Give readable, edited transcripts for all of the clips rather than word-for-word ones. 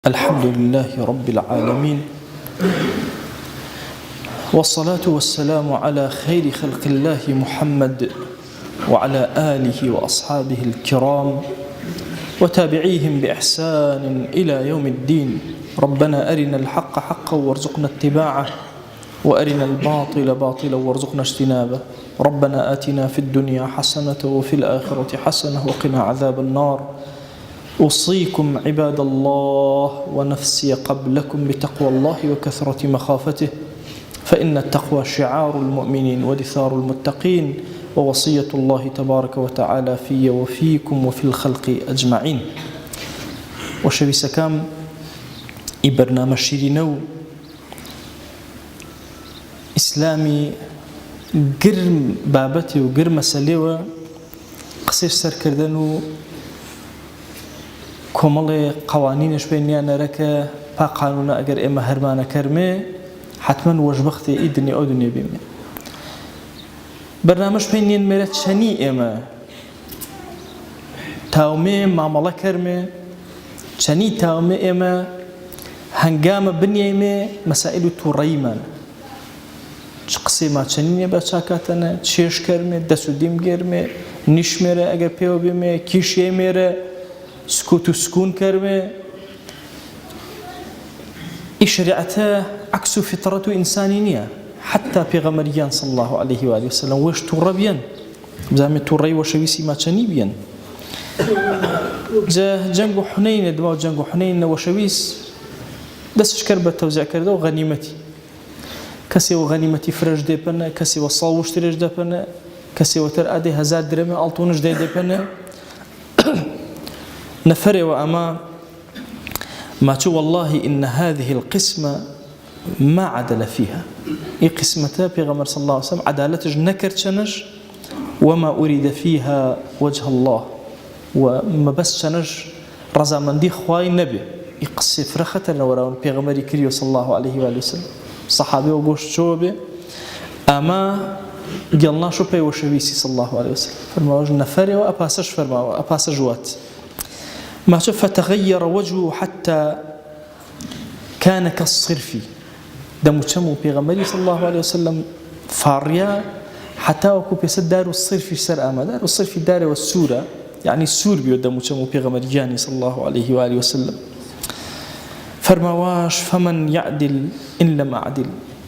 الحمد لله رب العالمين، والصلاة والسلام على خير خلق الله محمد وعلى آله وأصحابه الكرام وتابعيهم بإحسان إلى يوم الدين. ربنا أرنا الحق حقا وارزقنا اتباعه، وأرنا الباطل باطلا وارزقنا اجتنابه. ربنا آتنا في الدنيا حسنة وفي الآخرة حسنة وقنا عذاب النار. أوصيكم عباد الله ونفسي قبلكم بتقوى الله وكثرة مخافته، فإن التقوى شعار المؤمنين ودثار المتقين، ووصية الله تبارك وتعالى في وفيكم وفي الخلق أجمعين. وشويسكام برنامج شيرينو إسلامي قرم بابتي وقرم سليوة قصير سركردنو كمال قوانينش بينيانا ركا با قانون اگر اما هرمانا كرمي حتما وجبختي ايدني او دنيا بيمي برنامج بينيان ميرت شني اما تاومي معاملة كرمي شني تاومي اما هنگام بنيامي مسائل توريمان قسيمات شنيني بچاكاتنا تشيش كرمي دسو ديم گرمي نيش ميره اگر پیو بيمي كيشي ميره سكوت وسكون كرمه إشريعته عكس فطرة إنسانية. حتى بيغمريان صلى الله عليه وآله وسلم وش تربيان زعما تري وشويسي ما تشنيبيان جنگ حنين دماغ جنگ حنين وشويس دس كربة توزيع كردو غنيمتي كسي وغنيمتي فرج ديبنا كسي وصاوش ترج ديبنا كسي وتر أدي 1000 درهم ألطونش ديبنا نفري وأما ما شو والله إن هذه القسمة ما عدل فيها. قسمتها بيغمر صلى الله عليه وسلم عدالتج نكر شنج وما أريد فيها وجه الله، وما بس شنج رزا من دي خواي نبي يقصي فرخة وراء بيغمر كريو صلى الله عليه وآله وسلم صحابي وقوش شوبي أما قلنا شو بي وشويسي صلى الله عليه وسلم فرماوج نفري وأباسش فرماو أباسش وات ما شوف فتغير وجهه حتى كان كالصرف دم تشمو بيغمري صلى الله عليه وسلم فاريا حتى وكو بيسد دار الصرف سر أما دار الصرف دار والسورة يعني السور بيو دم تشمو بيغمري صلى الله عليه وآله وسلم فرمواش فمن يعدل إن لم أعدل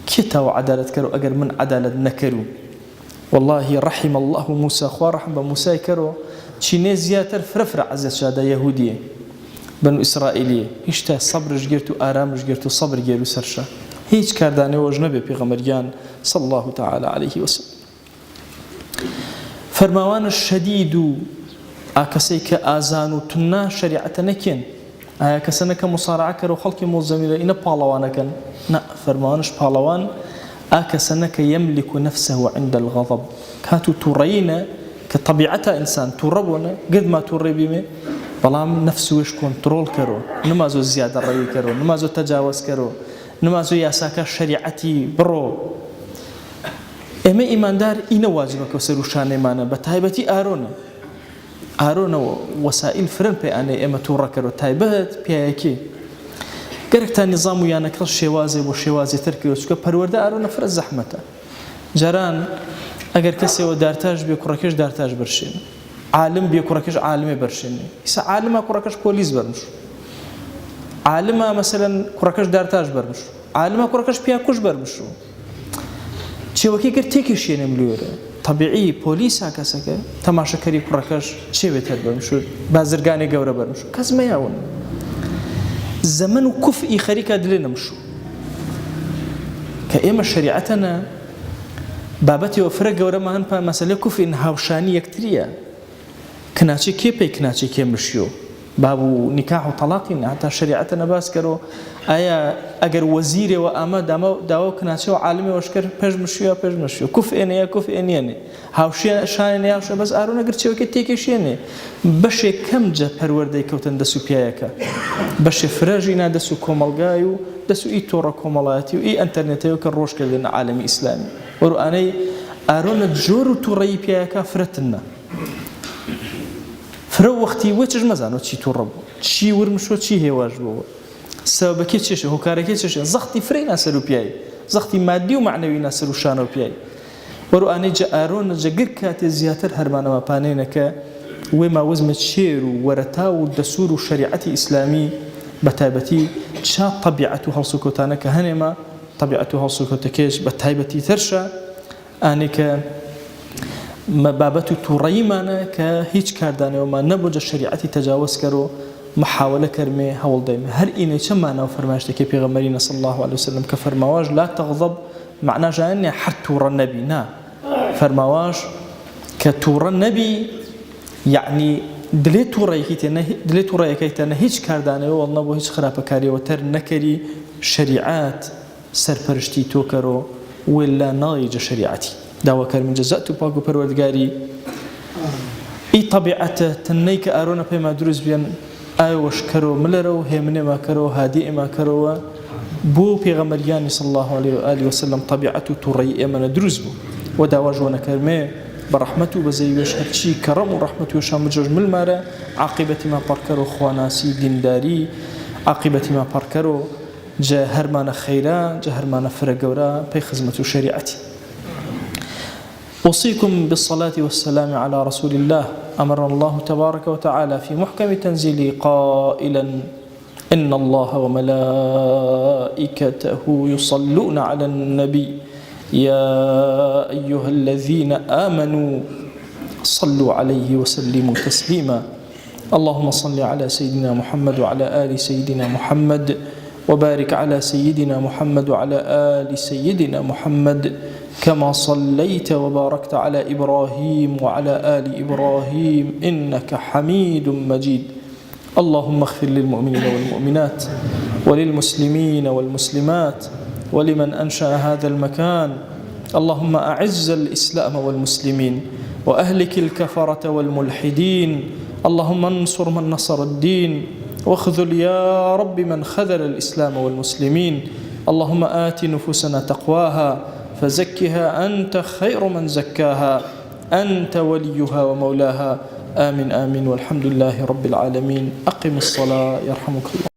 كتا وعدالة كرو أجر من عدالة نكرو. والله رحم الله موسى خوار رحم موسى كرو چینه زیاتر فرفر عزت شاده یهودیه بنو اسرائیلیه هیچ صبرش گرت و آرامش گرت و صبر گرت و سرشه هیچ کردانه و جنبه پیغمبریان صلی الله تعالی علیه و سلم. فرموان الشدید آکسی که آزان و تنا شریعت نکن آیا کسی نکن مصارعه کرد و خلق موزمیله اینا پالوانه کن نه فرموانش پالوان آکسی نکن یملک نفسه عند الغضب کاتو تورینه كطبيعتها إنسان تربونه قد ما تربيه بلام نفسه وش كنترول كرو نمازو زيادة رأي كرو نمازو تجاوز كرو نمازو ياساك شريعتي برو إما إيمان دار إنا واجبك وسروشان إيمانا بتايبتي آرونا وسائل فرن بأني إما تورا كرو تايبت بياكي قرقتا نظام ويانا كل شوازي تركي وشكو پرورده آرونا فرز زحمته جران اگر کسی و دارتاج بی کوڕەکەش دارتاج برشین عالم بی کوڕەکەش عالمی برشین ئیسا عالمە کوڕەکەش پۆلیس برمش عالمە مثلا کوڕەکەش دارتاج برمش عالمە کوڕەکەش پیاکوش برمش چێوەکەی کرد تێکیشێنم لێرە طبیعی پۆلیسا کەسەکە تەماشەکەری کوڕەکەش چێوێتر برمش بازرگانی گەورە برمش کەس مەیاون زەمن و کوفئی خەریکە دلێ نەمشو کە ئێمە شەریعەتەنە بابتي وفرق ورما هن مسألة كوفي إن هاوشاني يكتريا كناشي كيبي كناشي كيمشيو بابو نكاح وطلاق حتى شريعتنا باس كرو آيا أجر وزيري وأما داو كناشي وعالمي وشكر بيج مشيو كوفي إني كوفي إني هاوشي شاني هاوش بس أرونا قرتشي وكتيكي شيني بشي كم جا پروردي كوتن دسو بيايكا بشي فراجينا دسو كومالغايو دسو إي تورا كومالاتي وإي انترنتيو كالروش كردن عالمي إسلامي ورؤاني أرونا جورو توري بيايكا فرتنا فرو وقتی وچش مزانو چی تو ربو چی ورمشو چی هواج بو سببكي تشيش هوكاركي تشيش زختي فرينا سرو بياي زختي مادي ومعنوي ناسرو شانو بياي ورو اني جا ارون جگر كات زياتر هرمانا ما بانينك وما وزمت شير ورتاو الدستور الشريعه الاسلامي بتايبتي شا طبيعته هالسكوتانك هنما طبيعته هالسكوتكيش بتايبتي ثرشا انك مبابته تريمانا كهيج كارداني وما نبوج الشريعه تجاوز كرو محاولة كرمي هول دايما هل إني شمعنا وفرماشتك بيغمرين صلى الله عليه وسلم كفرماواج لا تغضب معناه جاني حتى النبي نا فرماواج كتور النبي يعني دليتو رايكيتنا هيج كارداني والله بو هيج خرابة كاري وتر نكري شريعات سرپرشتي توكرو ولا نايج شريعتي داوا كرمي جزأتو باقو پروردگاري اي طبيعته تنيك ارونا بما دروز بيان آيوش كرو ملرو هيمني ما كرو هادئ ما كرو بو پیغمبريان صلى الله عليه وآله وسلم طبيعته تريئ من دروز بو وداواج ونكرمي برحمته بزيوش هرشي كرم ورحمته وشام جوج ملمارة عاقبة ما باركرو خواناسي دينداري عاقبة ما باركرو جا هرمان خيرا جا هرمان فرقورا بي خزمة شريعتي أوصيكم بالصلاة والسلام على رسول الله أمر الله تبارك وتعالى في محكم تنزيله قائلا إن الله وملائكته يصلون على النبي يا أيها الذين آمنوا صلوا عليه وسلموا تسليما اللهم صل على سيدنا محمد وعلى آل سيدنا محمد وبارك على سيدنا محمد وعلى آل سيدنا محمد كما صليت وباركت على إبراهيم وعلى آل إبراهيم إنك حميد مجيد اللهم اغفر للمؤمنين والمؤمنات وللمسلمين والمسلمات ولمن أنشأ هذا المكان اللهم أعز الإسلام والمسلمين وأهلك الكفرة والملحدين اللهم انصر من نصر الدين واخذل يا رب من خذل الإسلام والمسلمين اللهم آت نفوسنا تقواها فزكها أنت خير من زكاها أنت وليها ومولاها آمين آمين والحمد لله رب العالمين أقم الصلاة يرحمك الله.